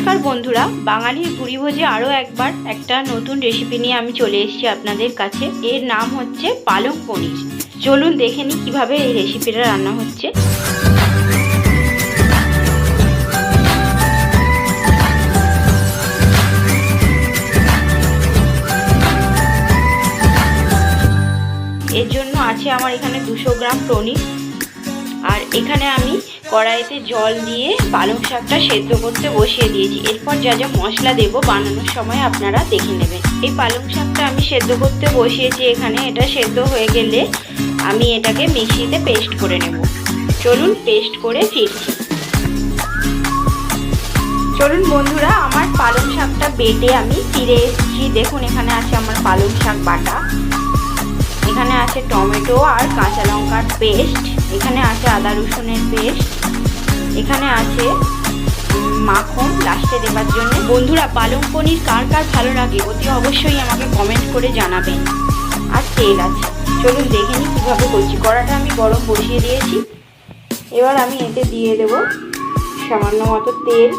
নমস্কার বন্ধুরা, বাঙালির ভুরিভোজে আরও একবার একটা নতুন রেসিপি নিয়ে আমি চলে এসেছি আপনাদের কাছে। এর নাম হচ্ছে পালং পনির। চলুন দেখে নিই কীভাবে এই রেসিপিটা রান্না হচ্ছে। এর জন্য আছে আমার এখানে 200 গ্রাম পনির। আর এখানে আমি কড়াইতে জল দিয়ে পালং শাকটা সেদ্ধ করতে বসিয়ে দিয়েছি। এরপর যা যা মশলা দেব বানানোর সময় আপনারা দেখে নেবেন। এই পালং শাকটা আমি সেদ্ধ করতে বসিয়েছি এখানে। এটা সেদ্ধ হয়ে গেলে আমি এটাকে মিক্সিতে পেস্ট করে নেব। চলুন পেস্ট করে ফিরছি। চলুন বন্ধুরা, আমার পালং শাকটা বেটে আমি ফিরে এসেছি। দেখুন এখানে আছে আমার পালং শাক বাটা, এখানে আছে টমেটো আর কাঁচা লঙ্কার পেস্ট, এখানে আছে আদা রসুনের পেস্ট, এখানে আছে মাখন লাস্টে দেবার জন্য। বন্ধুরা, পালং পনির কার কার ভালো লাগে অতি অবশ্যই আমাকে কমেন্ট করে জানাবেন। আর তেল আছে, চলুন দেখে নিই কীভাবে করছি। কড়াটা আমি গরম বসিয়ে দিয়েছি। এবার আমি এতে দিয়ে দেব সামান্য মতো তেল।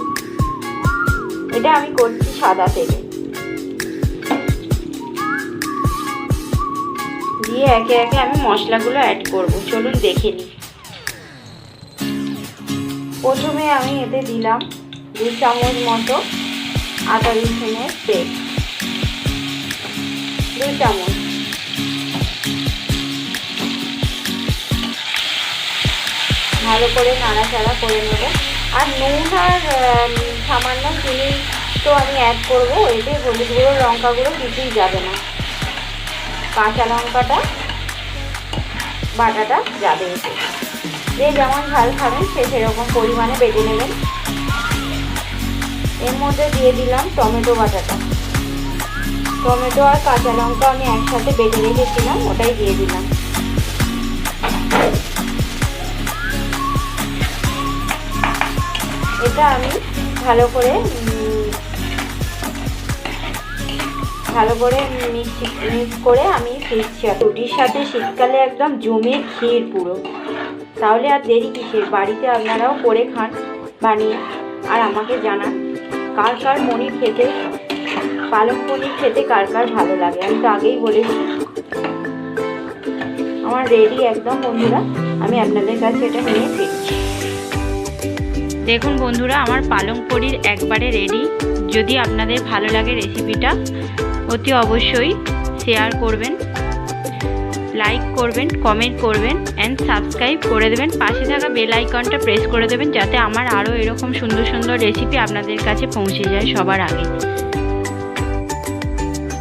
এটা আমি করছি সাদা তেলে। দিয়ে একে একে আমি মশলাগুলো অ্যাড করব। চলুন দেখে নিই। প্রথমে আমি এতে দিলাম 2 চামচ মতো আদা রসুনের পেস্ট, 2 চামচ। ভালো করে নাড়াচাড়া করে নেব। আর নুন আর সামান্য চিনি তো আমি অ্যাড করবো। এতে হলুদ গুঁড়ো লঙ্কা গুঁড়ো কিছুই যাবে না। কাঁচা লঙ্কাটা বাটাটা যাবে এতে। যে যেমন ঝাল খাবেন সে সেরকম পরিমাণে বেটে নেবেন। এর মধ্যে দিয়ে দিলাম টমেটো বাটাটা। টমেটো আর কাঁচা লঙ্কা আমি একসাথে বেটে রেখেছিলাম, ওটাই দিয়ে দিলাম। এটা আমি ভালো করে মিক্স করে আমি ফিরছি। রুটির সাথে শীতকালে একদম জমে ক্ষীর পুরো। তাহলে আর দেরি কিসের, বাড়িতে আপনারাও করে খান বানিয়ে। আর আমাকে জানান কার কার পনির খেতে, পালং পনির খেতে কার কার ভালো লাগে। আমি তো আগেই বলেছি। আমার রেডি একদম বন্ধুরা, আমি আপনাদের কাছে এটা নিয়ে ফিরছি। দেখুন বন্ধুরা, আমার পালং পনির একবারে রেডি। যদি আপনাদের ভালো লাগে রেসিপিটা অতি অবশ্যই শেয়ার করবেন, লাইক করবেন, কমেন্ট করবেন অ্যান্ড সাবস্ক্রাইব করে দেবেন। পাশে থাকা বেল আইকনটা প্রেস করে দেবেন যাতে আমার আরও এরকম সুন্দর সুন্দর রেসিপি আপনাদের কাছে পৌঁছে যায় সবার আগে।